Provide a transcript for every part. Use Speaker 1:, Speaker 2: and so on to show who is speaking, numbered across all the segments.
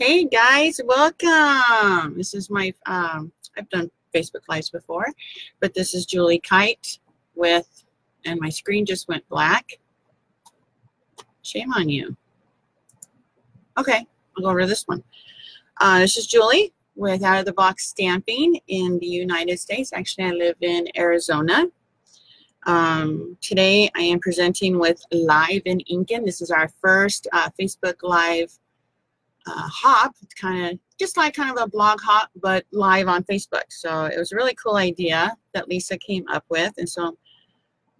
Speaker 1: Hey guys, welcome. This is my I've done Facebook Lives before, but this is Julie Kite and my screen just went black. Shame on you. Okay, I'll go over to this one. This is Julie with Out of the Box Stamping in the United States. Actually, I live in Arizona. Today I am presenting with Live in Inkin. This is our first Facebook Live hop. It's kind of a blog hop, but live on Facebook. So it was a really cool idea that Lisa came up with, and so I'm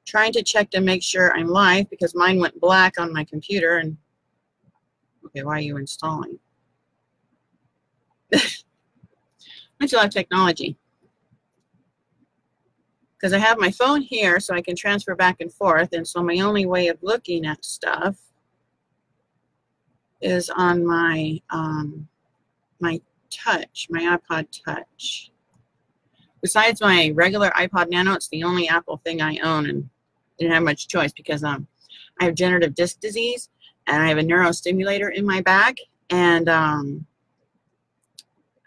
Speaker 1: trying to check to make sure I'm live because mine went black on my computer. And okay, why are you installing? Much love technology, because I have my phone here so I can transfer back and forth, and so my only way of looking at stuff is on my my touch, my iPod Touch. Besides my regular iPod Nano, it's the only Apple thing I own, and didn't have much choice because I have degenerative disc disease and I have a neurostimulator in my back, and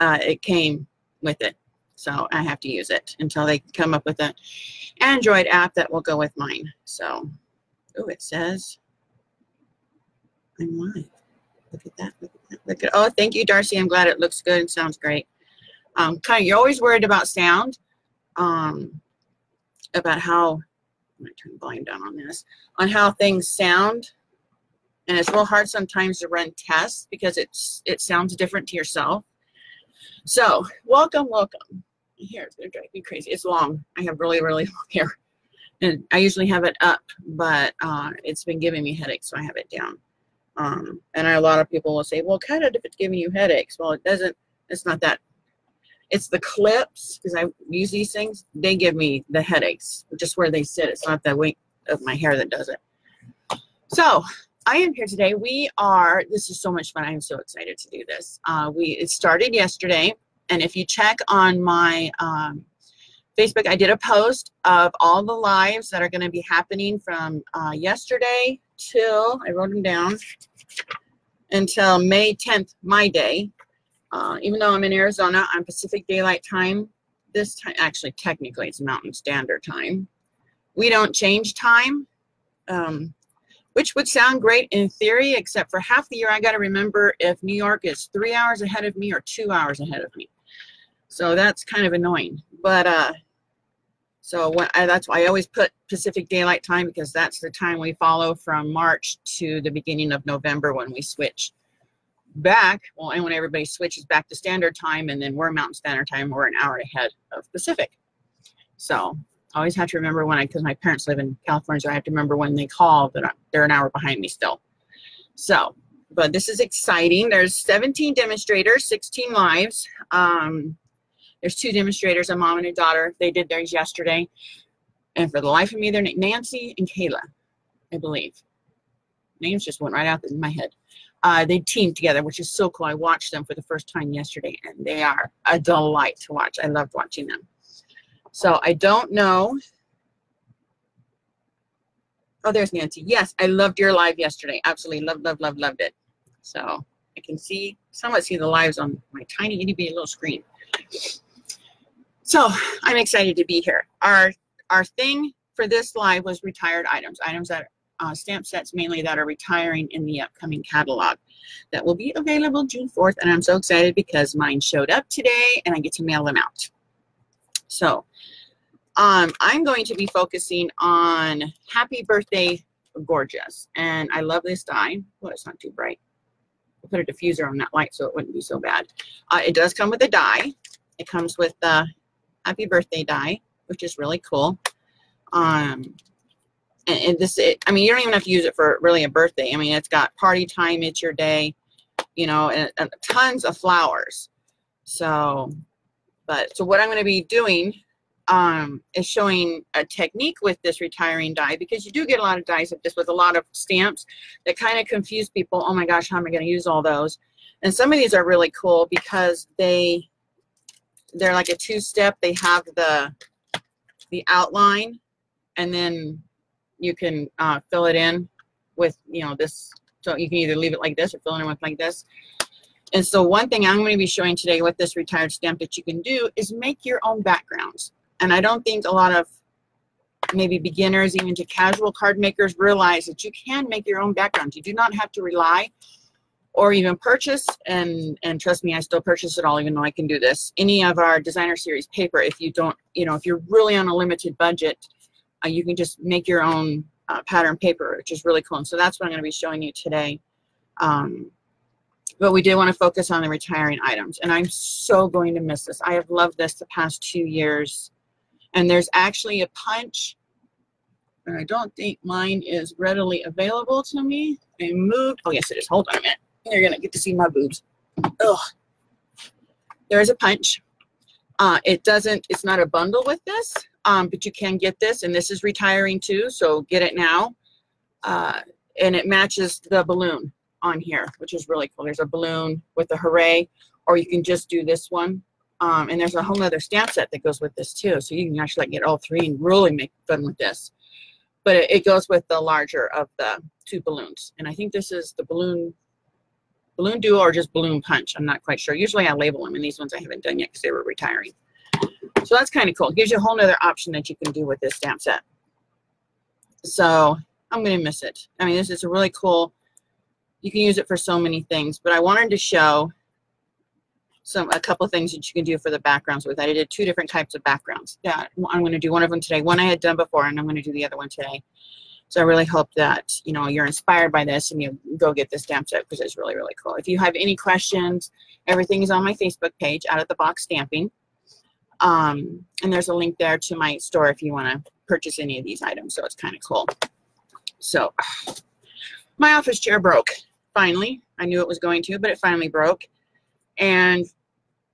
Speaker 1: it came with it, so I have to use it until they come up with an Android app that will go with mine. So, oh, it says I'm live. Look at that. Look at, oh, thank you, Darcy. I'm glad it looks good and sounds great. You're always worried about sound, about how, I'm going to turn the volume down on this, on how things sound. And it's real hard sometimes to run tests because it sounds different to yourself. So, welcome. Here, it's going to drive me crazy. It's long. I have really, really long hair. And I usually have it up, but it's been giving me headaches, so I have it down. And a lot of people will say, well, cut it if it's giving you headaches. Well, it doesn't. It's not that. It's the clips, because I use these things. They give me the headaches, just where they sit. It's not the weight of my hair that does it. So I am here today. This is so much fun. I am so excited to do this. It started yesterday. And if you check on my Facebook, I did a post of all the lives that are going to be happening from yesterday till, I wrote them down, until May 10th, my day. Even though I'm in Arizona, I'm Pacific Daylight Time. This time, actually, technically, it's Mountain Standard Time. We don't change time, which would sound great in theory, except for half the year I got to remember if New York is 3 hours ahead of me or 2 hours ahead of me. So that's kind of annoying. But that's why I always put Pacific Daylight Time, because that's the time we follow from March to the beginning of November when we switch back. Well, and when everybody switches back to Standard Time, and then we're Mountain Standard Time, we're an hour ahead of Pacific. So I always have to remember because my parents live in California, so I have to remember when they call that they're an hour behind me still. So, but this is exciting. There's 17 demonstrators, 16 lives. There's 2 demonstrators, a mom and a daughter. They did theirs yesterday. And for the life of me, they're Nancy and Kayla, I believe. Names just went right out in my head. They teamed together, which is so cool. I watched them for the first time yesterday, and they are a delight to watch. I loved watching them. So I don't know. Oh, there's Nancy. Yes, I loved your live yesterday. Absolutely loved it. So I can somewhat see the lives on my tiny itty bitty little screen. So I'm excited to be here. Our thing for this live was retired items that stamp sets mainly that are retiring in the upcoming catalog that will be available June 4th, and I'm so excited because mine showed up today and I get to mail them out. So I'm going to be focusing on Happy Birthday Gorgeous, and I love this die. Well, it's not too bright. I put a diffuser on that light so it wouldn't be so bad. It does come with a die. It comes with the Happy Birthday die, which is really cool. And this, I mean, you don't even have to use it for really a birthday. I mean, it's got party time, it's your day, you know, and tons of flowers. So what I'm going to be doing is showing a technique with this retiring die, because you do get a lot of dies like this with a lot of stamps that kind of confuse people. Oh my gosh, how am I going to use all those? And some of these are really cool because they're like a 2-step. They have the outline, and then you can fill it in with, you know, this. So you can either leave it like this or fill it in with like this. And so one thing I'm going to be showing today with this retired stamp that you can do is make your own backgrounds. And I don't think a lot of maybe beginners, even to casual card makers, realize that you can make your own backgrounds. You do not have to rely or even purchase, and trust me, I still purchase it all, even though I can do this, any of our designer series paper. If you don't, you know, if you're really on a limited budget, you can just make your own pattern paper, which is really cool. And so that's what I'm going to be showing you today. But we did want to focus on the retiring items, and I'm so going to miss this. I have loved this the past 2 years. And there's actually a punch, and I don't think mine is readily available to me. I moved. Oh, yes, it is. Hold on a minute. You're going to get to see my boobs. Ugh. There is a punch. It's not a bundle with this, but you can get this, and this is retiring too, so get it now. And it matches the balloon on here, which is really cool. There's a balloon with a hooray, or you can just do this one. And there's a whole other stamp set that goes with this too, so you can actually get all three and really make fun with this. But it goes with the larger of the two balloons, and I think this is the balloon duo or just balloon punch. I'm not quite sure. Usually I label them, and these ones I haven't done yet because they were retiring. So that's kind of cool. It gives you a whole other option that you can do with this stamp set. So I'm going to miss it. I mean, this is a really cool. You can use it for so many things, but I wanted to show a couple things that you can do for the backgrounds with. I did 2 different types of backgrounds. Yeah, I'm going to do one of them today. One I had done before, and I'm going to do the other one today. So I really hope that, you know, you're inspired by this and you go get this stamp set, because it's really, really cool. If you have any questions, everything is on my Facebook page, Out of the Box Stamping. And there's a link there to my store if you want to purchase any of these items. So it's kind of cool. So my office chair broke. Finally. I knew it was going to, but it finally broke. And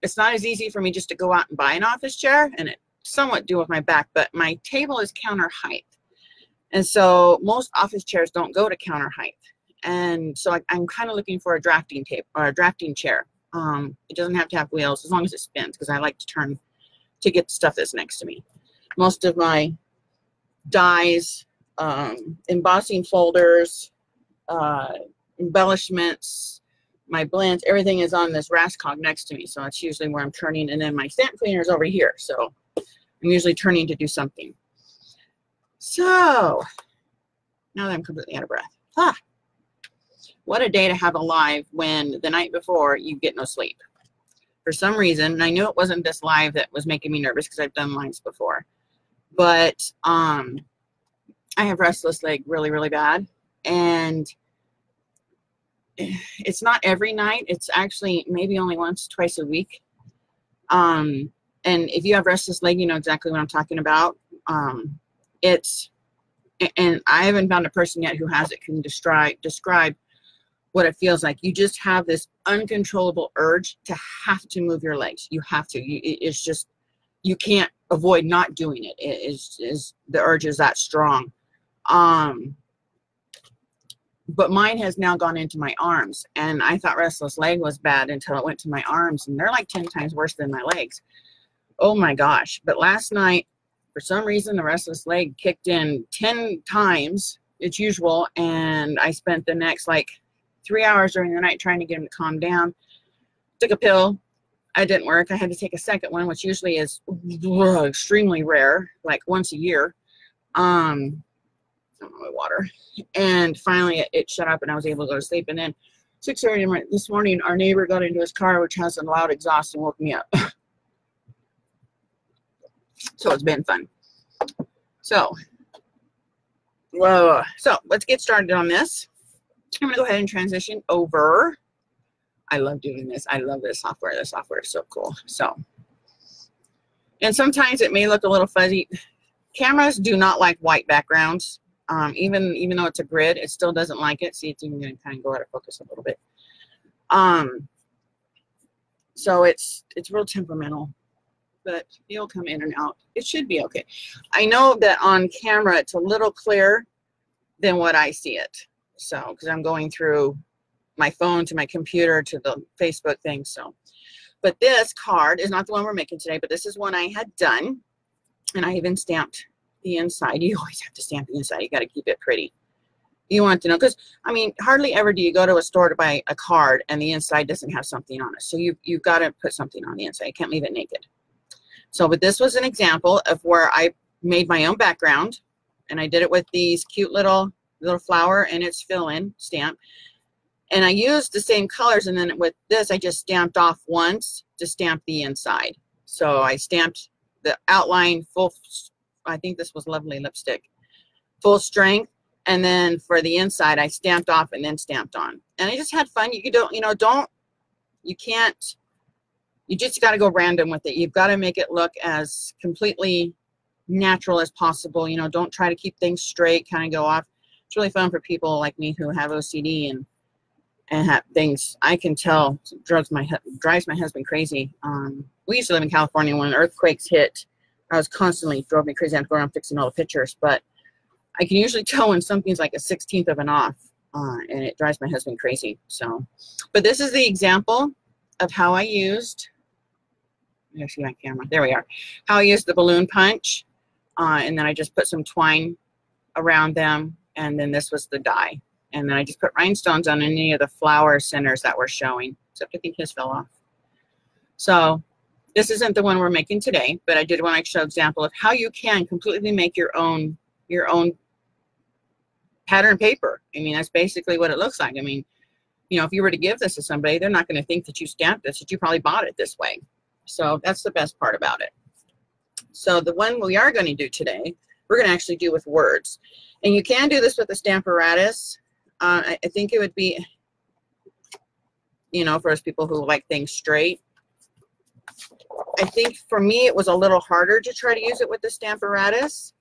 Speaker 1: it's not as easy for me just to go out and buy an office chair, and it somewhat do with my back, but my table is counter height. And so most office chairs don't go to counter height. And so I'm kind of looking for a drafting table or a drafting chair. It doesn't have to have wheels as long as it spins, because I like to turn to get the stuff that's next to me. Most of my dies, embossing folders, embellishments, my blends, everything is on this Rascog next to me. So that's usually where I'm turning. And then my stamp cleaner is over here. So I'm usually turning to do something. So now that I'm completely out of breath. What a day to have a live when the night before you get no sleep. For some reason, and I knew it wasn't this live that was making me nervous, because I've done lives before. But I have restless leg really, really bad. And it's not every night. It's actually maybe only once, twice a week. And if you have restless leg, you know exactly what I'm talking about. And I haven't found a person yet who has it can describe what it feels like. You just have this uncontrollable urge to have to move your legs. You have to. It's just, you can't avoid not doing it. The urge is that strong. But mine has now gone into my arms, and I thought restless leg was bad until it went to my arms, and they're like 10 times worse than my legs. Oh my gosh. But last night, for some reason, the restless leg kicked in 10 times its usual, and I spent the next like 3 hours during the night trying to get him to calm down. Took a pill. It didn't work. I had to take a second one, which usually is extremely rare, like once a year. My water. And finally it shut up and I was able to go to sleep. And then 6:30 this morning, our neighbor got into his car, which has a loud exhaust, and woke me up. So it's been fun. So let's get started on this. I'm going to go ahead and transition over. I love doing this. I love this software. The software is so cool. So, and sometimes it may look a little fuzzy. Cameras do not like white backgrounds. Even though it's a grid, it still doesn't like it. See, it's even going to kind of go out of focus a little bit. So it's real temperamental, but it'll come in and out. It should be okay. I know that on camera it's a little clearer than what I see it. So, because I'm going through my phone to my computer to the Facebook thing. So, but this card is not the one we're making today, but this is one I had done, and I even stamped the inside. You always have to stamp the inside. You got to keep it pretty. You want to know, because I mean, hardly ever do you go to a store to buy a card and the inside doesn't have something on it. So you've got to put something on the inside. You can't leave it naked. So, but this was an example of where I made my own background, and I did it with these cute little flower and its fill-in stamp. And I used the same colors, and then with this, I just stamped off once to stamp the inside. So I stamped the outline full, I think this was Lovely Lipstick, full strength. And then for the inside, I stamped off and then stamped on. And I just had fun. You just got to go random with it. You've got to make it look as completely natural as possible. You know, don't try to keep things straight, kind of go off. It's really fun for people like me who have OCD and have things, I can tell, drives my husband crazy. We used to live in California when earthquakes hit. I was constantly, drove me crazy. I had to go around fixing all the pictures, but I can usually tell when something's like a 1/16 of an off, and it drives my husband crazy. So, but this is the example of how I used, I see my camera, there we are, how I used the balloon punch, and then I just put some twine around them, and then this was the die. And then I just put rhinestones on any of the flower centers that were showing, except I think his fell off. So this isn't the one we're making today, but I did want to show an example of how you can completely make your own pattern paper. I mean, that's basically what it looks like. I mean, you know, if you were to give this to somebody, they're not going to think that you stamped this, that you probably bought it this way. So that's the best part about it. So the one we are going to do today, we're going to actually do with words. And you can do this with a Stamparatus. I think it would be, you know, for those people who like things straight. I think for me it was a little harder to try to use it with the Stamparatus.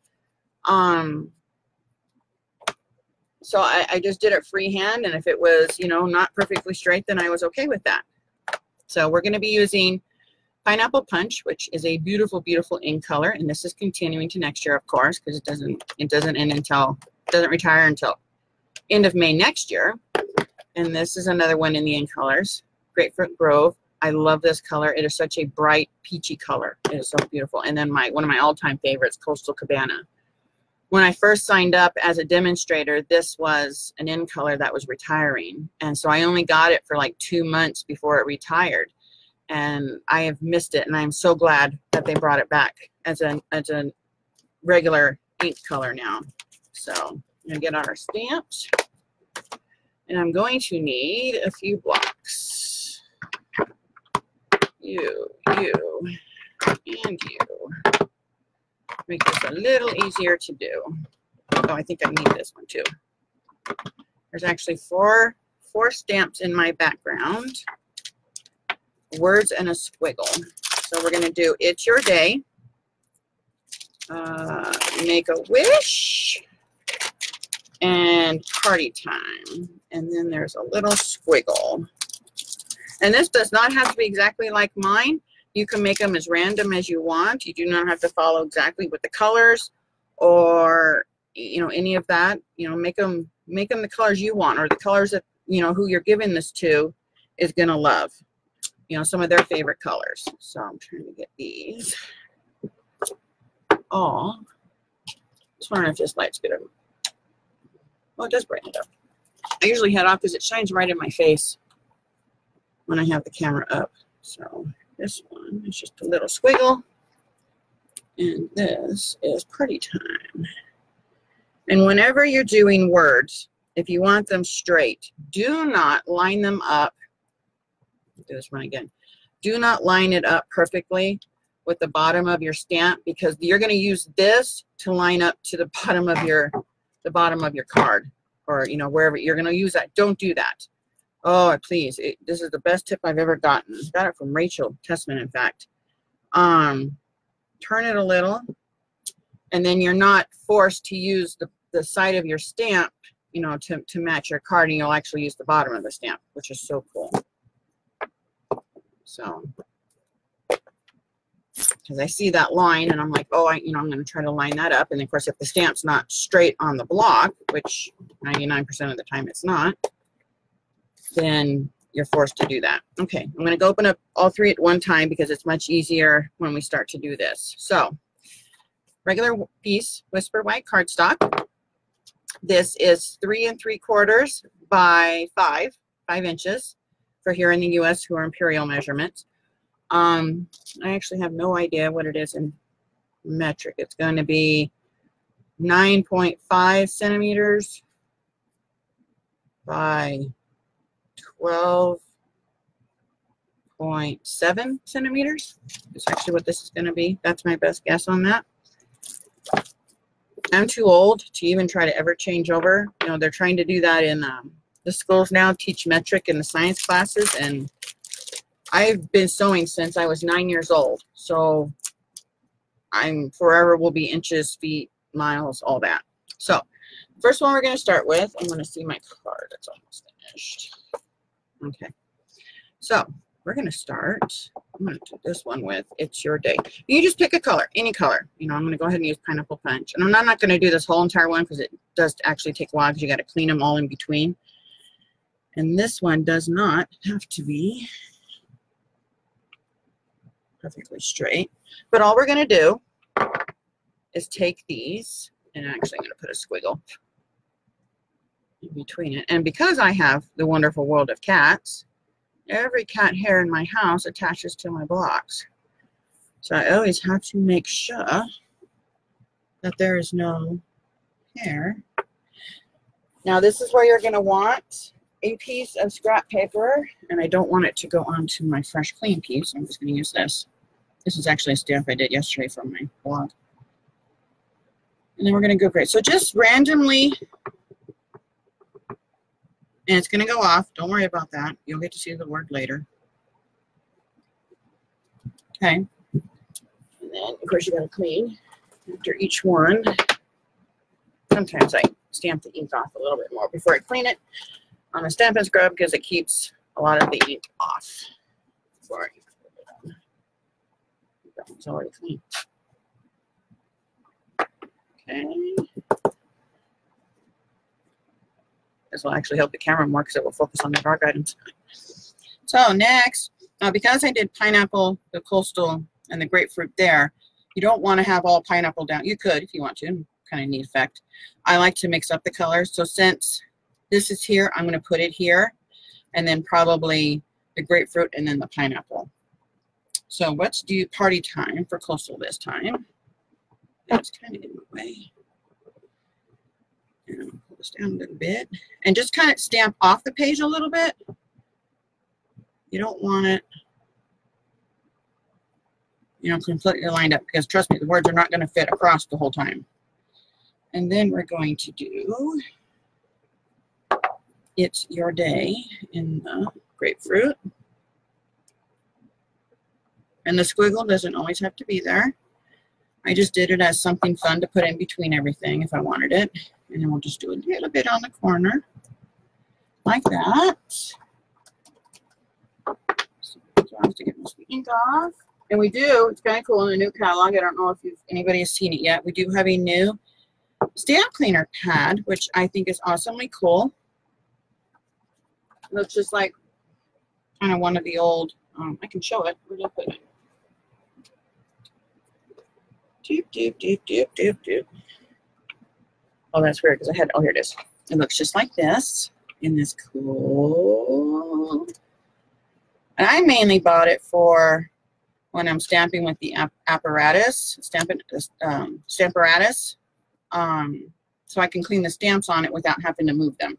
Speaker 1: So I just did it freehand, and if it was, you know, not perfectly straight, then I was okay with that. So we're going to be using Pineapple Punch, which is a beautiful, beautiful ink color, and this is continuing to next year, of course, because it doesn't end until, doesn't retire until end of May next year. And this is another one in the ink colors, Grapefruit Grove. I love this color. It is such a bright peachy color. It is so beautiful. And then one of my all-time favorites, Coastal Cabana. When I first signed up as a demonstrator, this was an in color that was retiring. And so I only got it for like 2 months before it retired. And I have missed it. And I'm so glad that they brought it back as a regular ink color now. So I'm going to get out our stamps. And I'm going to need a few blocks. You, and you. Make this a little easier to do. Oh, I think I need this one too. There's actually four stamps in my background. Words and a squiggle. So we're going to do It's Your Day. Make a Wish. And Party Time. And then there's a little squiggle. And this does not have to be exactly like mine. You can make them as random as you want. You do not have to follow exactly with the colors or, you know, any of that. You know, make them the colors you want, or the colors that, you know, who you're giving this to is going to love. You know, some of their favorite colors. So I'm trying to get these. Oh, just wondering if this light's good. Well, it does brighten it up. I usually head off because it shines right in my face when I have the camera up. So this one is just a little squiggle, and this is Party Time. And whenever you're doing words, if you want them straight, do not line them up. Do this one again. Do not line it up perfectly with the bottom of your stamp, because you're going to use this to line up to the bottom of your card, or, you know, wherever you're going to use that. Don't do that. Oh, please. This is the best tip I've ever gotten. Got it from Rachel Tessman, in fact. Turn it a little, and then you're not forced to use the side of your stamp, you know, to match your card, and you'll actually use the bottom of the stamp, which is so cool. So, because I see that line, and I'm like, oh, I'm going to try to line that up. And of course, if the stamp's not straight on the block, which 99% of the time it's not, then you're forced to do that. Okay, I'm going to go open up all three at one time because it's much easier when we start to do this. So, regular piece, Whisper White cardstock. This is 3 3/4 by 5 inches for here in the US who are imperial measurements. I actually have no idea what it is in metric. It's going to be 9.5 centimeters by 12.7 centimeters. That's actually what this is going to be. That's my best guess on that. I'm too old to even try to ever change over. You know, they're trying to do that in the schools now, teach metric in the science classes, and I've been sewing since I was 9 years old. So I'm forever will be inches, feet, miles, all that. So first one we're going to start with, I'm going to see my card. It's almost finished. Okay. So we're going to start. I'm going to do this one with It's Your Day. You just pick a color, any color. You know, I'm going to go ahead and use Pineapple Punch. And I'm not going to do this whole entire one because it does actually take a while because you got to clean them all in between. And this one does not have to be perfectly straight. But all we're going to do is take these, and actually I'm going to put a squiggle in between it. And because I have the wonderful world of cats, every cat hair in my house attaches to my blocks. So I always have to make sure that there is no hair. Now this is where you're going to want a piece of scrap paper, and I don't want it to go onto my fresh clean piece. I'm just going to use this. This is actually a stamp I did yesterday from my blog. And then we're going to go great. So just randomly, and it's going to go off. Don't worry about that. You'll get to see the word later. Okay. And then, of course, you got to clean after each one. Sometimes I stamp the ink off a little bit more before I clean it on a Stamp and Scrub because it keeps a lot of the ink off before I put it on. That one's already clean. Okay. This will actually help the camera more because it will focus on the dark items. So next, because I did pineapple, the coastal, and the grapefruit there, you don't want to have all pineapple down. You could if you want to, kind of neat effect. I like to mix up the colors. So since this is here, I'm going to put it here, and then probably the grapefruit and then the pineapple. So let's do party time for coastal this time. That's kind of in the way. And I'll pull this down a little bit. And just kind of stamp off the page a little bit. You don't want it, you know, completely lined up because trust me, the words are not going to fit across the whole time. And then we're going to do It's Your Day in the grapefruit. And the squiggle doesn't always have to be there. I just did it as something fun to put in between everything if I wanted it. And then we'll just do a little bit on the corner, like that. So I have to get my ink off. And we do, it's kind of cool in the new catalog. I don't know if anybody has seen it yet. We do have a new stamp cleaner pad, which I think is awesomely cool. It looks just like kind of one of the old, I can show it. Where did I put it? Doop, doop, doop, doop, doop, doop. Oh, that's weird because I had, oh, here it is. It looks just like this in this cool. And I mainly bought it for when I'm stamping with the apparatus, Stamparatus, so I can clean the stamps on it without having to move them,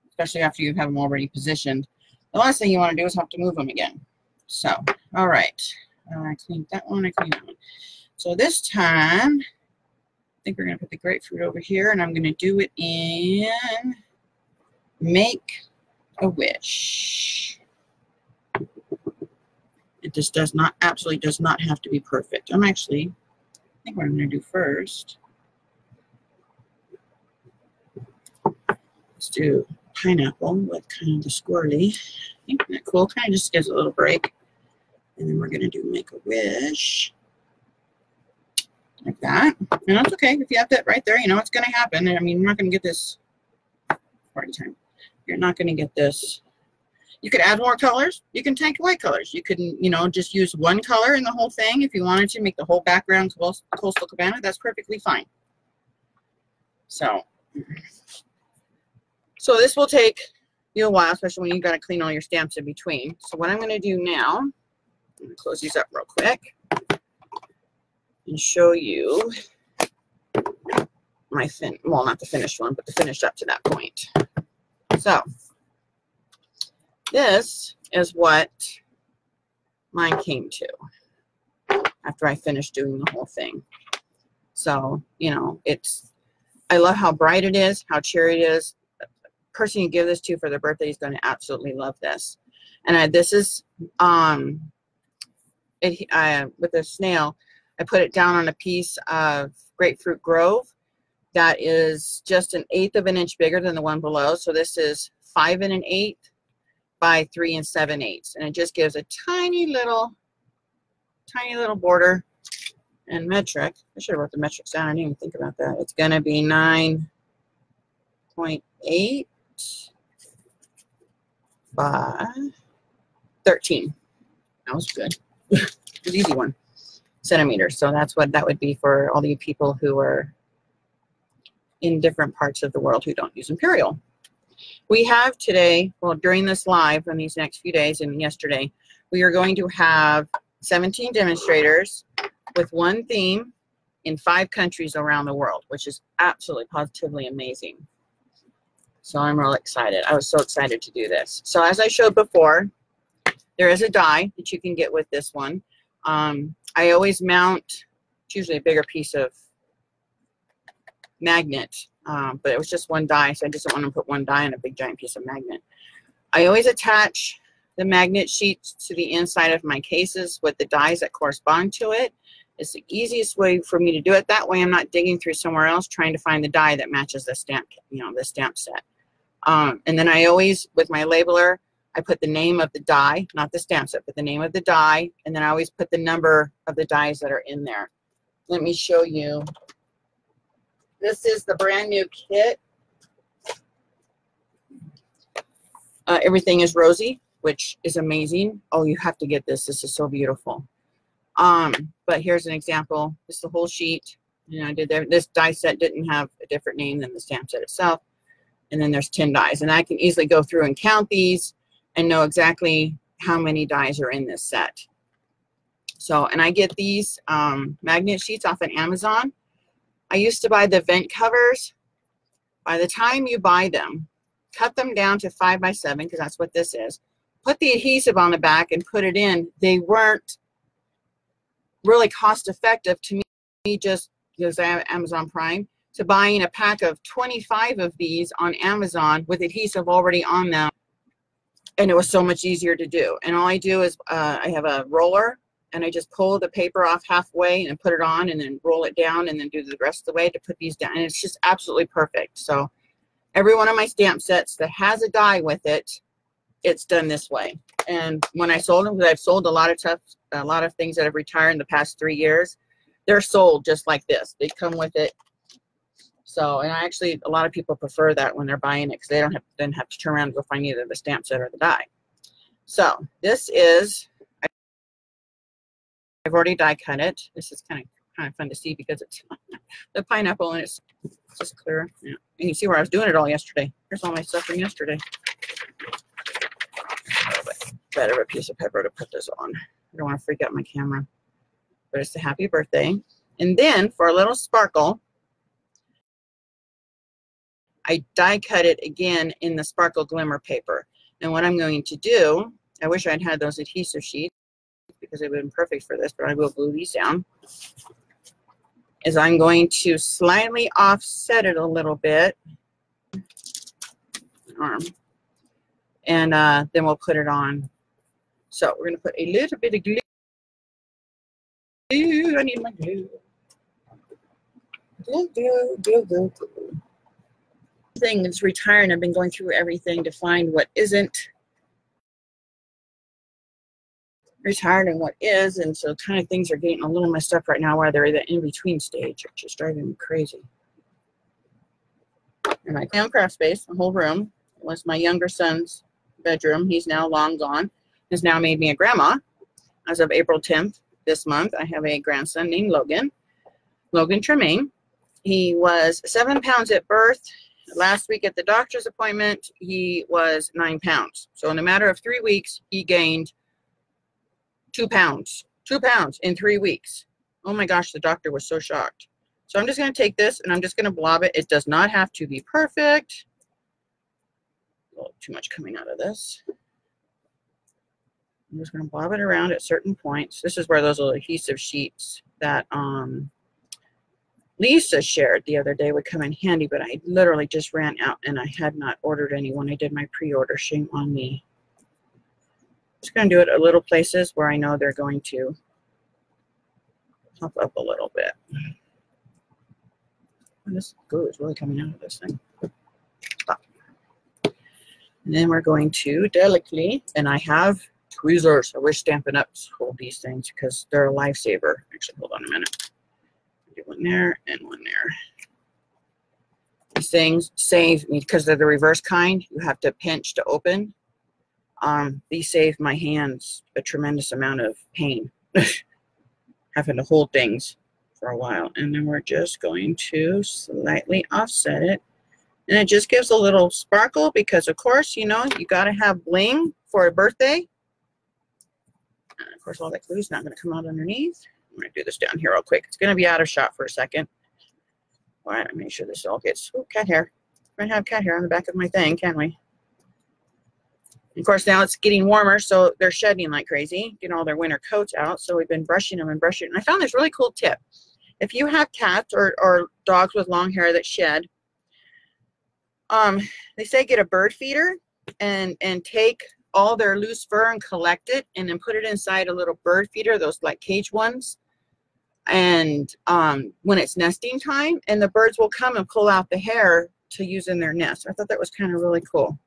Speaker 1: especially after you have them already positioned. The last thing you want to do is have to move them again. So, all right. I cleaned that one, I cleaned that one. So this time, I think we're going to put the grapefruit over here, and I'm going to do it in Make a Wish. It just does not, absolutely does not have to be perfect. I think what I'm going to do first, let's do pineapple with kind of the squirrely. Isn't that cool? Kind of just gives a little break. And then we're going to do Make a Wish. Like that. And that's okay. If you have that right there, you know it's going to happen. I mean, you're not going to get this party time. You're not going to get this. You could add more colors. You can take away colors. You can, you know, just use one color in the whole thing. If you wanted to make the whole background coastal cabana, that's perfectly fine. So So this will take you a while, especially when you've got to clean all your stamps in between. So what I'm going to do now, I'm going to close these up real quick and show you my well, not the finished one, but the finished up to that point. So this is what mine came to after I finished doing the whole thing. So, you know, I love how bright it is, how cherry it is. The person you give this to for their birthday is going to absolutely love this. And this is, with the snail, I put it down on a piece of Grapefruit Grove that is just 1/8 of an inch bigger than the one below. So this is 5 1/8 by 3 7/8, and it just gives a tiny little border. And metric, I should have wrote the metrics down. I didn't even think about that. It's going to be 9.8 by 13. That was good. It was an easy one. Centimeters. So that's what that would be for all you people who are in different parts of the world who don't use imperial. We have today, well, during this live in these next few days and yesterday, we are going to have 17 demonstrators with one theme in 5 countries around the world, which is absolutely positively amazing. So I'm real excited. I was so excited to do this. So as I showed before, there is a die that you can get with this one. I always mount, it's usually a bigger piece of magnet, but it was just one die, so I just don't want to put one die on a big giant piece of magnet. I always attach the magnet sheets to the inside of my cases with the dies that correspond to it. It's the easiest way for me to do it. That way I'm not digging through somewhere else trying to find the die that matches the stamp, you know, the stamp set. And then I always, with my labeler, I put the name of the die, not the stamp set, but the name of the die, and then I always put the number of the dies that are in there. Let me show you. This is the brand new kit. Everything is rosy, which is amazing. Oh, you have to get this. This is so beautiful. But here's an example. This is the whole sheet. You know, this die set didn't have a different name than the stamp set itself. And then there's 10 dies. And I can easily go through and count these and know exactly how many dies are in this set. So, and I get these magnet sheets off of Amazon. I used to buy the vent covers. By the time you buy them, cut them down to 5 by 7, because that's what this is. Put the adhesive on the back and put it in. They weren't really cost effective to me, just because I have Amazon Prime, to buying a pack of 25 of these on Amazon with adhesive already on them. And it was so much easier to do. And all I do is I have a roller, and I just pull the paper off halfway and put it on and then roll it down and then do the rest of the way to put these down. And it's just absolutely perfect. So every one of my stamp sets that has a die with it, it's done this way. And when I sold them, because I've sold a lot of things that have retired in the past 3 years, they're sold just like this. They come with it. So, and actually, a lot of people prefer that when they're buying it, because they don't then have to turn around and go find either the stamp set or the die. So this is, I've already die cut it. This is kind of fun to see because it's the pineapple and it's just clear. Yeah. And you see where I was doing it all yesterday. Here's all my stuff from yesterday. Better a piece of paper to put this on. I don't want to freak out my camera. But it's a happy birthday. And then for a little sparkle, I die cut it again in the sparkle glimmer paper. And what I'm going to do, I wish I'd had those adhesive sheets because it would have been perfect for this, but I will glue these down, is I'm going to slightly offset it a little bit. And then we'll put it on. So we're going to put a little bit of glue. I need my glue. Glue, glue, glue, glue, glue. Thing that's retiring, I've been going through everything to find what isn't retired and what is, and so kind of things are getting a little messed up right now where they're in the in-between stage, which is driving me crazy. And my craft space, the whole room, was my younger son's bedroom. He's now long gone. Has now made me a grandma. As of April 10th this month, I have a grandson named Logan Tremaine. He was 7 pounds at birth, Last week at the doctor's appointment, he was 9 pounds. So in a matter of 3 weeks, he gained 2 pounds. 2 pounds in 3 weeks. Oh my gosh, the doctor was so shocked. So I'm just going to take this and I'm just going to blob it. It does not have to be perfect. A little too much coming out of this. I'm just going to blob it around at certain points. This is where those little adhesive sheets that Lisa shared the other day would come in handy, but I literally just ran out and I had not ordered any when I did my pre-order. Shame on me. Just going to do it at little places where I know they're going to pop up a little bit. And this glue is really coming out of this thing. Stop. And then we're going to delicately, and I have tweezers. I wish Stampin' Up! Hold these things because they're a lifesaver. Actually, hold on a minute. Do one there and one there. These things save me because they're the reverse kind. You have to pinch to open. These save my hands a tremendous amount of pain. Having to hold things for a while. And then we're just going to slightly offset it. And it just gives a little sparkle because, of course, you know, you got to have bling for a birthday. And, of course, all that glue is not going to come out underneath. I'm going to do this down here real quick. It's going to be out of shot for a second. All right, make sure this all gets, oh, cat hair. We're going to have cat hair on the back of my thing, can we? Of course, now it's getting warmer, so they're shedding like crazy, getting all their winter coats out. So we've been brushing them and brushing. And I found this really cool tip. If you have cats or dogs with long hair that shed, they say get a bird feeder and take all their loose fur and collect it and then put it inside a little bird feeder, those like cage ones. And when it's nesting time, and the birds will come and pull out the hair to use in their nest. I thought that was kind of really cool.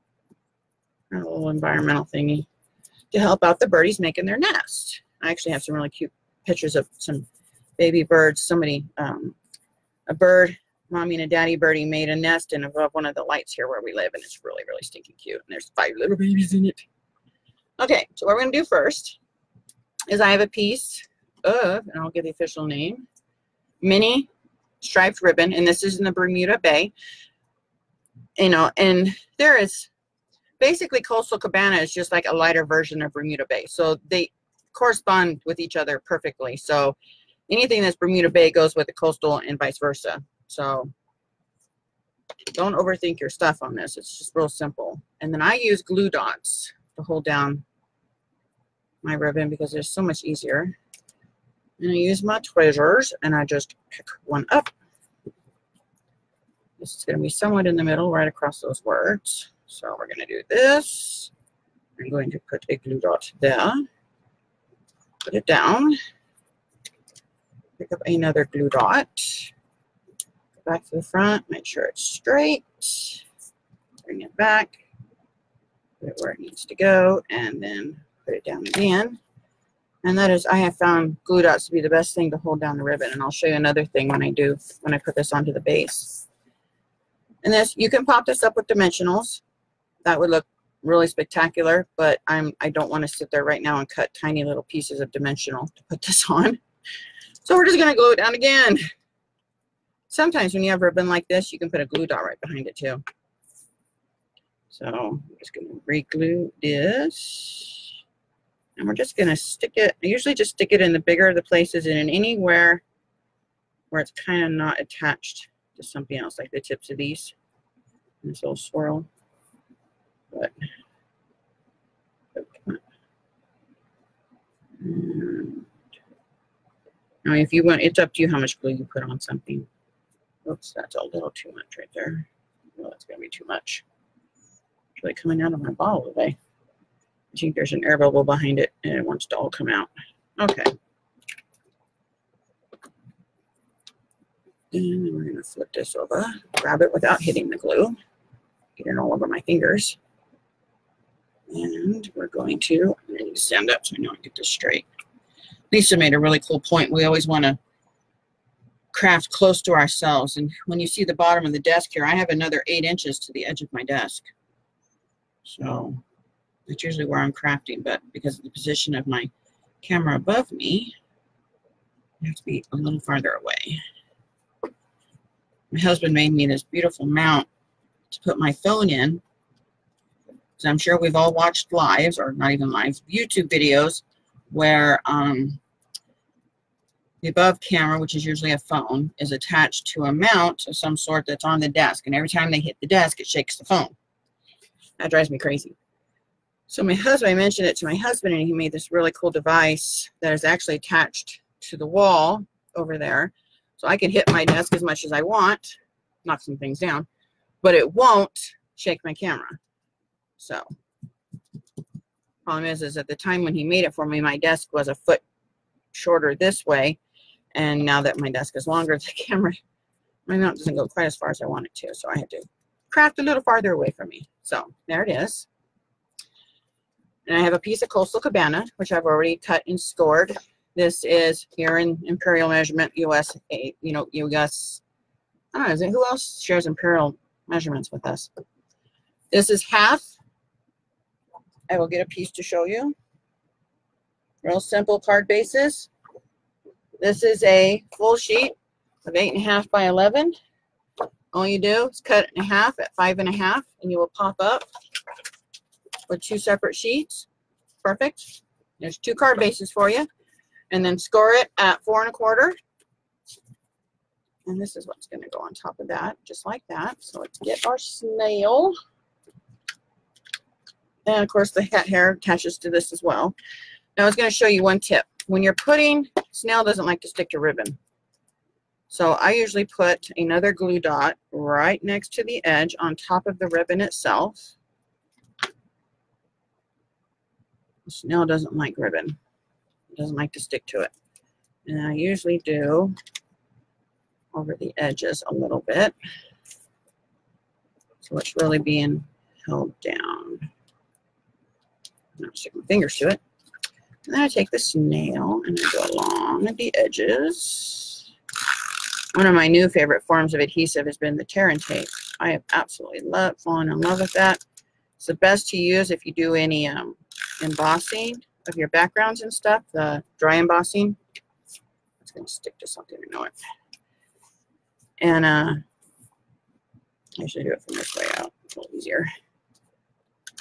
Speaker 1: A little environmental thingy to help out the birdies making their nest. I actually have some really cute pictures of some baby birds. Somebody, a bird, mommy and a daddy birdie made a nest in above one of the lights here where we live, and it's really, really stinking cute. And there's 5 little babies in it. Okay, so what we're going to do first is I have a piece of, and I'll give the official name, mini striped ribbon, and this is in the Bermuda Bay. You know, and there is basically Coastal Cabana is just like a lighter version of Bermuda Bay. So they correspond with each other perfectly. So anything that's Bermuda Bay goes with the coastal and vice versa. So don't overthink your stuff on this. It's just real simple. And then I use glue dots to hold down my ribbon because it's so much easier. And I use my tweezers and I just pick one up. This is going to be somewhat in the middle, right across those words. So we're going to do this. I'm going to put a glue dot there. Put it down. Pick up another glue dot. Go back to the front. Make sure it's straight. Bring it back. Put it where it needs to go. And then put it down again. And that is, I have found glue dots to be the best thing to hold down the ribbon. And I'll show you another thing when I put this onto the base. And this, you can pop this up with dimensionals. That would look really spectacular, but I don't want to sit there right now and cut tiny little pieces of dimensional to put this on. So we're just going to glue it down again. Sometimes when you have ribbon like this, you can put a glue dot right behind it too. So I'm just going to re-glue this. And we're just going to stick it. I usually just stick it in the bigger of the places and in anywhere where it's kind of not attached to something else, like the tips of these. This little swirl. But now if you want, it's up to you how much glue you put on something. Oops, that's a little too much right there. Well, that's going to be too much. It's really coming out of my bottle today. I think there's an air bubble behind it and it wants to all come out. Okay. And then we're going to flip this over, grab it without hitting the glue, get it all over my fingers. And we're going to stand up so I know I get this straight. Lisa made a really cool point. We always want to craft close to ourselves. And when you see the bottom of the desk here, I have another 8 inches to the edge of my desk. So that's usually where I'm crafting, but because of the position of my camera above me, I have to be a little farther away. My husband made me this beautiful mount to put my phone in. So I'm sure we've all watched lives, or not even lives, YouTube videos where the above camera, which is usually a phone, is attached to a mount of some sort that's on the desk. And every time they hit the desk, it shakes the phone. That drives me crazy. So my husband, I mentioned it to my husband, and he made this really cool device that is actually attached to the wall over there. So I can hit my desk as much as I want, knock some things down, but it won't shake my camera. So problem is at the time when he made it for me, my desk was a foot shorter this way. And now that my desk is longer, the camera, my mount doesn't go quite as far as I want it to. So I had to craft a little farther away from me. So there it is. And I have a piece of Coastal Cabana, which I've already cut and scored. This is here in imperial measurement, US, you know, US, I don't know, is it, who else shares imperial measurements with us? This is half. I will get a piece to show you. Real simple card basis. This is a full sheet of 8.5 by 11. All you do is cut it in half at 5.5, and you will pop up with 2 separate sheets. Perfect. There's 2 card bases for you. And then score it at 4.25. And this is what's going to go on top of that, just like that. So let's get our snail. And of course the cat hair attaches to this as well. Now I was going to show you one tip. When you're putting, snail doesn't like to stick to ribbon. So I usually put another glue dot right next to the edge on top of the ribbon itself. Snail doesn't like ribbon. It doesn't like to stick to it. And I usually do over the edges a little bit. So it's really being held down. Now stick my fingers to it. And then I take the snail and I go along the edges. One of my new favorite forms of adhesive has been the tear and tape. I have absolutely fallen in love with that. It's the best to use if you do any embossing of your backgrounds and stuff, the dry embossing. It's going to stick to something, I know it. And I usually do it from this way out, it's a little easier.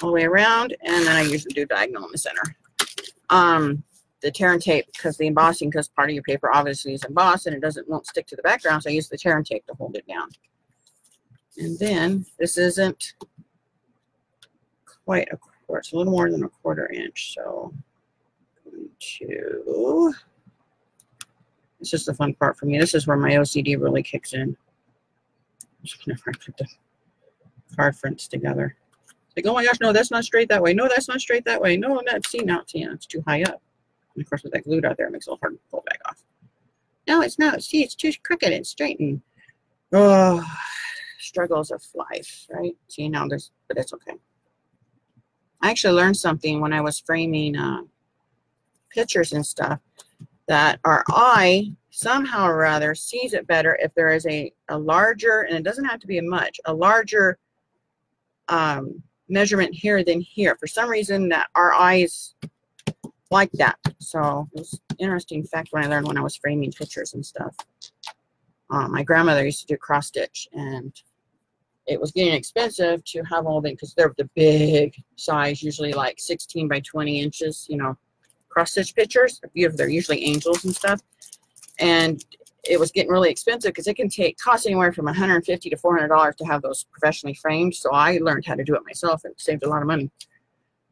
Speaker 1: All the way around, and then I usually do diagonal in the center. The tear and tape, because the embossing, because part of your paper obviously is embossed and it won't stick to the background, so I use the tear and tape to hold it down. And then this isn't quite a quarter, it's a little more than a 1/4 inch, so I'm going to, it's just the fun part for me. This is where my OCD really kicks in. Just whenever I put the card fronts together. It's like, oh my gosh, no, that's not straight that way. No, that's not straight that way. No, that's, see, now it's too high up. And of course, with that glue dot there, it makes it a little hard to pull back off. No, it's not. See, it's too crooked and straightened. Oh, struggles of life, right? See, now there's, but it's okay. I actually learned something when I was framing pictures and stuff, that our eye somehow or other sees it better if there is a larger, and it doesn't have to be a larger measurement here than here. For some reason, that our eyes like that. So it was an interesting fact when I learned when I was framing pictures and stuff. My grandmother used to do cross stitch, and it was getting expensive to have all the, because they're the big size, usually like 16 by 20 inches, you know, cross stitch pictures. They're beautiful. They're usually angels and stuff. And it was getting really expensive because it can cost anywhere from $150 to $400 to have those professionally framed. So I learned how to do it myself and saved a lot of money.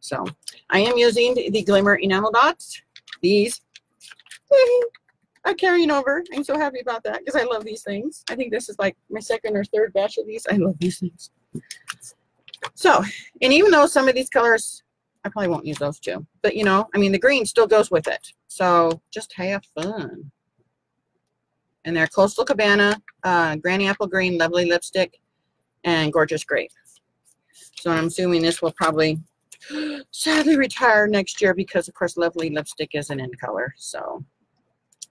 Speaker 1: So I am using the Glimmer enamel dots. These are carrying over. I'm so happy about that because I love these things. I think this is like my 2nd or 3rd batch of these. I love these things. So, and even though some of these colors, I probably won't use those too. But you know, I mean, the green still goes with it. So just have fun. And they're Coastal Cabana, Granny Apple Green, Lovely Lipstick, and Gorgeous Grape. So I'm assuming this will probably sadly retire next year because, of course, Lovely Lipstick isn't in color. So,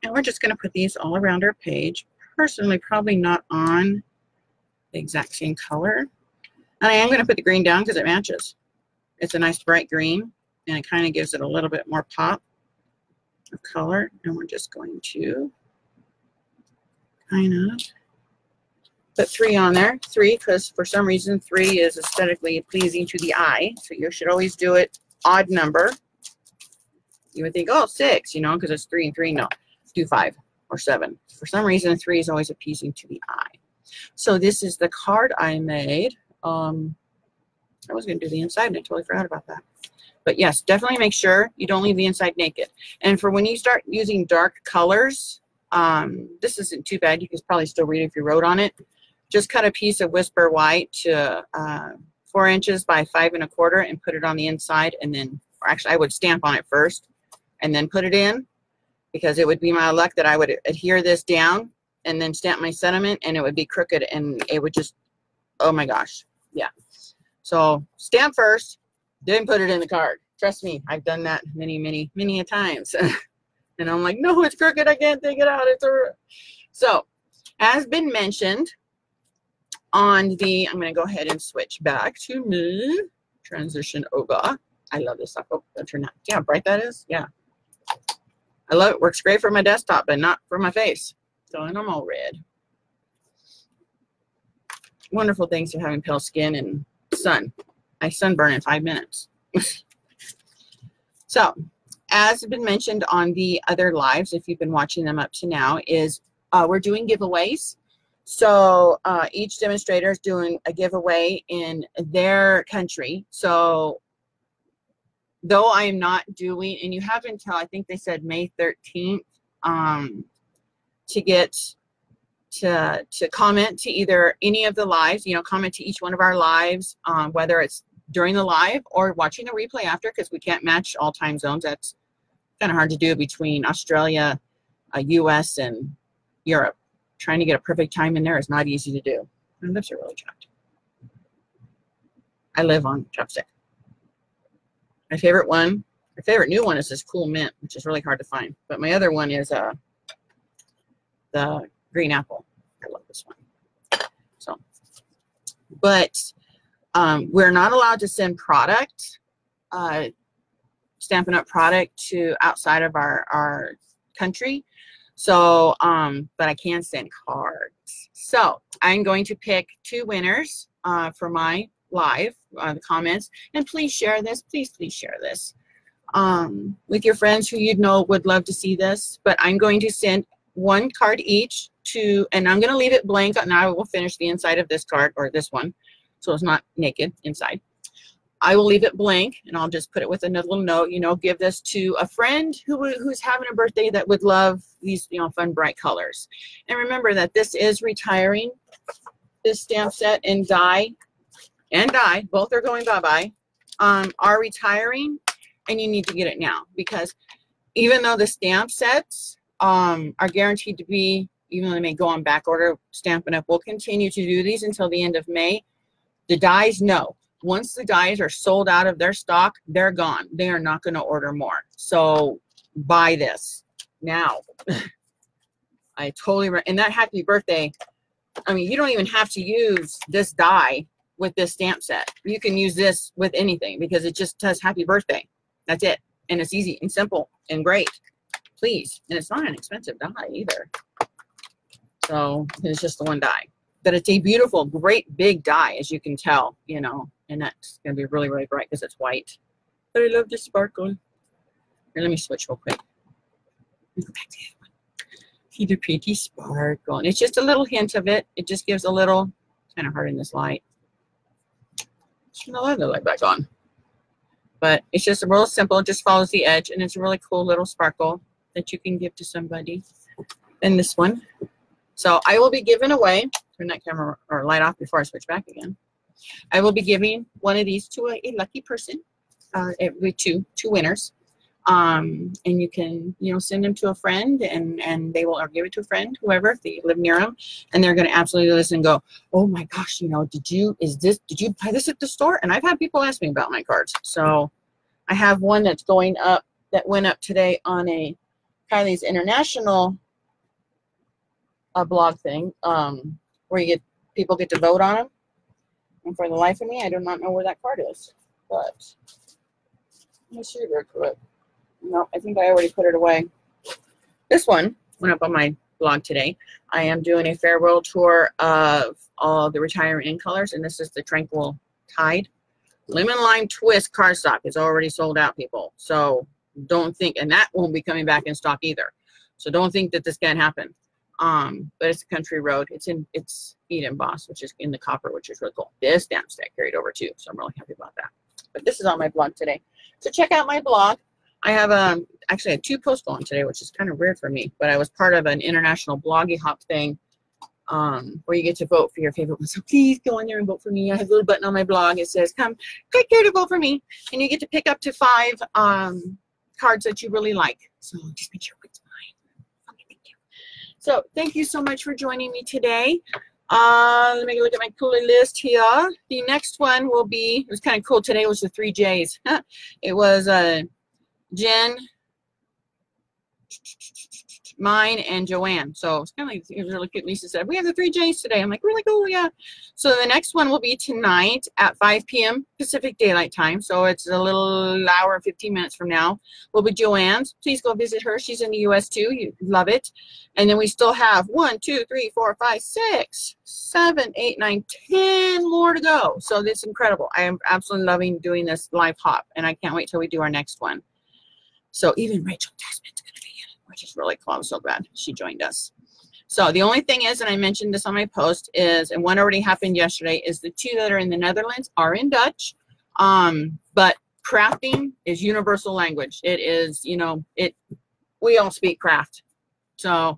Speaker 1: and we're just going to put these all around our page. Personally, probably not on the exact same color. And I am going to put the green down because it matches. It's a nice bright green, and it kind of gives it a little bit more pop of color. And we're just going to kind of Put 3 on there. 3, because for some reason 3 is aesthetically pleasing to the eye. So you should always do it odd number. You would think, oh, 6, you know, because it's 3 and 3. No, do 5 or 7. For some reason, 3 is always appeasing to the eye. So this is the card I made. I was going to do the inside, and I totally forgot about that. But yes, definitely make sure you don't leave the inside naked. And for when you start using dark colors, this isn't too bad. You can probably still read it if you wrote on it. Just cut a piece of Whisper White to 4 inches by 5 1/4 and put it on the inside. And then, or actually, I would stamp on it first and then put it in, because it would be my luck that I would adhere this down and then stamp my sentiment, and it would be crooked, and it would just, oh my gosh. Yeah. So stamp first, then put it in the card. Trust me, I've done that many a times. And I'm like, no, it's crooked. I can't take it out. So, as been mentioned on the, I'm going to go ahead and switch back to me. Transition over. I love this stuff. Oh, that turned out. See how bright that is? Yeah. I love it. Works great for my desktop, but not for my face. So, and I'm all red. Wonderful things for having pale skin and sun. I sunburn in 5 minutes. So, as has been mentioned on the other lives, if you've been watching them up to now, is we're doing giveaways. So each demonstrator is doing a giveaway in their country. So though I am not doing, and you have until, I think they said May 13th, to get to comment to either any of the lives, you know, comment to each one of our lives, whether it's during the live or watching the replay after, because we can't match all time zones. That's kind of hard to do between Australia, US, and Europe. Trying to get a perfect time in there is not easy to do. My lips are really chapped. I live on chapstick. My favorite one, my favorite new one is this cool mint, which is really hard to find. But my other one is the green apple. I love this one. So, but we're not allowed to send product, Stampin' Up! Product to outside of our country. So, but I can send cards. So I'm going to pick 2 winners for my live, the comments. And please share this. Please share this with your friends who you'd know would love to see this. But I'm going to send 1 card each to, and I'm going to leave it blank. And I will finish the inside of this card, or this one, so it's not naked inside. I will leave it blank, and I'll just put it with a little note, you know, give this to a friend who's having a birthday that would love these, you know, fun, bright colors. And remember that this is retiring. This stamp set and die, both are going bye-bye, are retiring, and you need to get it now, because even though the stamp sets are guaranteed to be, even though they may go on back order, Stampin' Up! Will continue to do these until the end of May. The dies, no. Once the dies are sold out of their stock, they're gone. They are not going to order more. So buy this now. I totally, and that happy birthday, I mean, you don't even have to use this die with this stamp set. You can use this with anything, because it just says happy birthday. That's it. And it's easy and simple and great. Please. And it's not an expensive die either. So it's just the 1 die. But it's a beautiful, great big die, as you can tell, you know, and that's going to be really, really bright because it's white. But I love the sparkle. Here, let me switch real quick. Go back to that one. See the pretty sparkle. And it's just a little hint of it. It just gives a little, kind of hard in this light. Turn the other light back on. But it's just a real simple, it just follows the edge, and it's a really cool little sparkle that you can give to somebody. And this one. So I will be giving away, turn that camera or light off before I switch back again. I will be giving one of these to a lucky person, with two winners. And you can, you know, send them to a friend, and they will, or give it to a friend, whoever, if they live near them, and they're going to absolutely listen and go, oh my gosh, you know, did you buy this at the store? And I've had people ask me about my cards. So I have one that's going up, that went up today on a Kylie's International blog thing, where people get to vote on them. And for the life of me, I do not know where that card is. But let me see real quick. No, I think I already put it away. This one went up on my blog today. I am doing a farewell tour of all the Retirement in colors, and this is the Tranquil Tide. Lemon Lime Twist cardstock is already sold out, people. So don't think, and that won't be coming back in stock either. So don't think that this can't happen. But it's a Country Road. It's Eat Embossed, which is in the copper, which is really cool. This stamp set carried over too, so I'm really happy about that. But this is on my blog today. So check out my blog. I have actually I had 2 posts on today, which is kind of weird for me. But I was part of an international bloggy hop thing, where you get to vote for your favorite one. So please go in there and vote for me. I have a little button on my blog. It says, come click here to vote for me. And you get to pick up to 5 cards that you really like. So just make sure it's mine. Okay, thank you. So thank you so much for joining me today. Let me look at my cooler list here. The next one will be, it was kind of cool today, was the 3 J's. It was Jen, mine, and Joanne. So it's kind of like, it was really cute. Lisa said, we have the 3 J's today. I'm like, really cool, yeah. So the next one will be tonight at 5 p.m. Pacific Daylight Time. So it's a little hour and 15 minutes from now. Will be Joanne's. Please go visit her. She's in the U.S. too. You love it. And then we still have 1, 2, 3, 4, 5, 6, 7, 8, 9, 10 more to go. So this is incredible. I am absolutely loving doing this live hop, and I can't wait till we do our next one. So even Rachel Desmond's going to be in it, which is really cool. I'm so glad she joined us. So the only thing is, and I mentioned this on my post, is, and one already happened yesterday, is the 2 that are in the Netherlands are in Dutch. But crafting is universal language. It is, you know, we all speak craft. So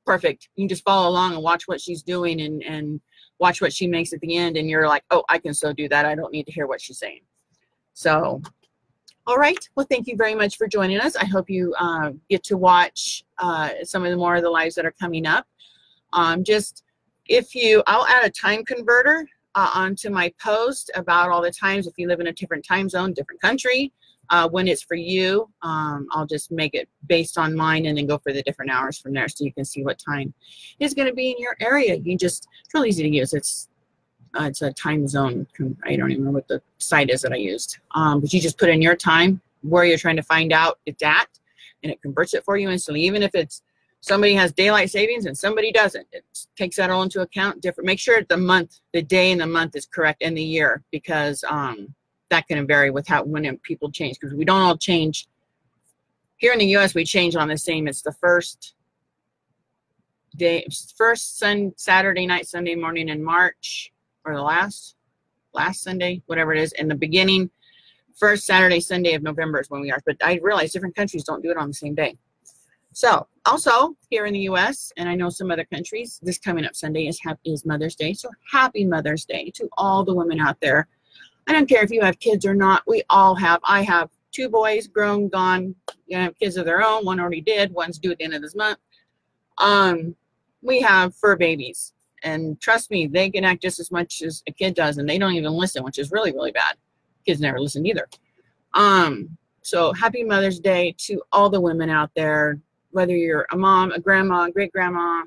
Speaker 1: perfect. You can just follow along and watch what she's doing and watch what she makes at the end. And you're like, oh, I can so do that. I don't need to hear what she's saying. So all right. Well, thank you very much for joining us. I hope you get to watch some of the more of the lives that are coming up. I'll add a time converter onto my post about all the times. If you live in a different time zone, different country, when it's for you, I'll just make it based on mine and then go for the different hours from there so you can see what time is going to be in your area. It's really easy to use. It's a time zone. I don't even know what the site is that I used. But you just put in your time where you're trying to find out it's at, and it converts it for you instantly. Even if it's somebody has daylight savings and somebody doesn't, it takes that all into account. Make sure the day and the month is correct, and the year, because that can vary with when people change, because we don't all change. Here in the U.S., we change on the same. It's the first Saturday night, Sunday morning in March, or the last Sunday, whatever it is, in the beginning, first Saturday, Sunday of November is when we are. But I realize different countries don't do it on the same day. So also here in the U.S., and I know some other countries, this coming up Sunday is Mother's Day. So happy Mother's Day to all the women out there. I don't care if you have kids or not. We all have. I have 2 boys, grown, gone. They have kids of their own. One already did. One's due at the end of this month. We have fur babies. And trust me, they can act just as much as a kid does, and they don't even listen, which is really, really bad. Kids never listen either. So happy Mother's Day to all the women out there, whether you're a mom, a grandma, a great-grandma.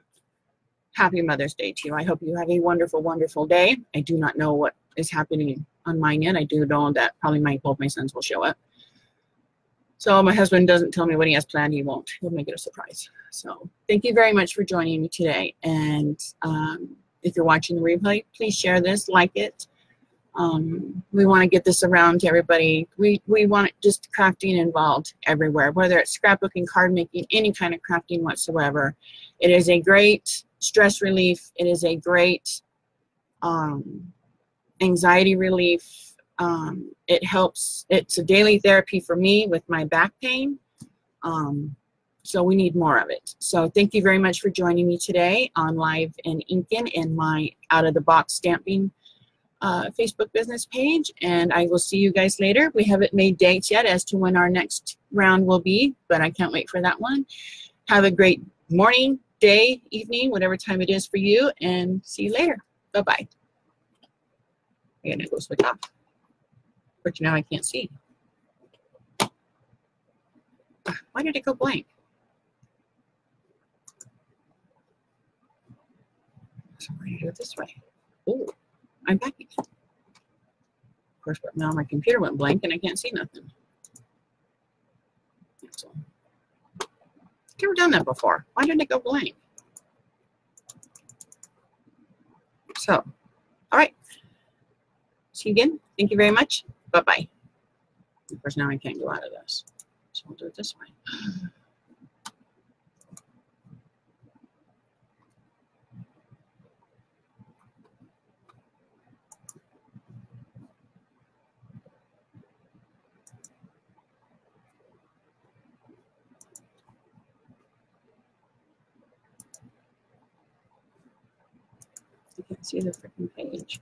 Speaker 1: Happy Mother's Day to you. I hope you have a wonderful, wonderful day. I do not know what is happening on mine yet. I do know that probably both my sons will show up. So my husband doesn't tell me what he has planned. He won't. He'll make it a surprise. So thank you very much for joining me today. And if you're watching the replay, please share this, like it. We want to get this around to everybody. We want just crafting involved everywhere, whether it's scrapbooking, card making, any kind of crafting whatsoever. It is a great stress relief. It is a great anxiety relief. It helps. It's a daily therapy for me with my back pain. So we need more of it. So thank you very much for joining me today on Live in Inkin and my Out of the Box Stamping Facebook business page. And I will see you guys later. We haven't made dates yet as to when our next round will be, but I can't wait for that one. Have a great morning, day, evening, whatever time it is for you, and see you later. Bye-bye. I'm going to go switch off. But now I can't see. Why did it go blank? So I'm going to do it this way. Oh, I'm back again. Of course, but now my computer went blank and I can't see nothing. So, I've never done that before. Why did it go blank? So, all right. See you again. Thank you very much. Bye-bye. Of course, now I can't go out of this. So we'll do it this way. I can't see the freaking page.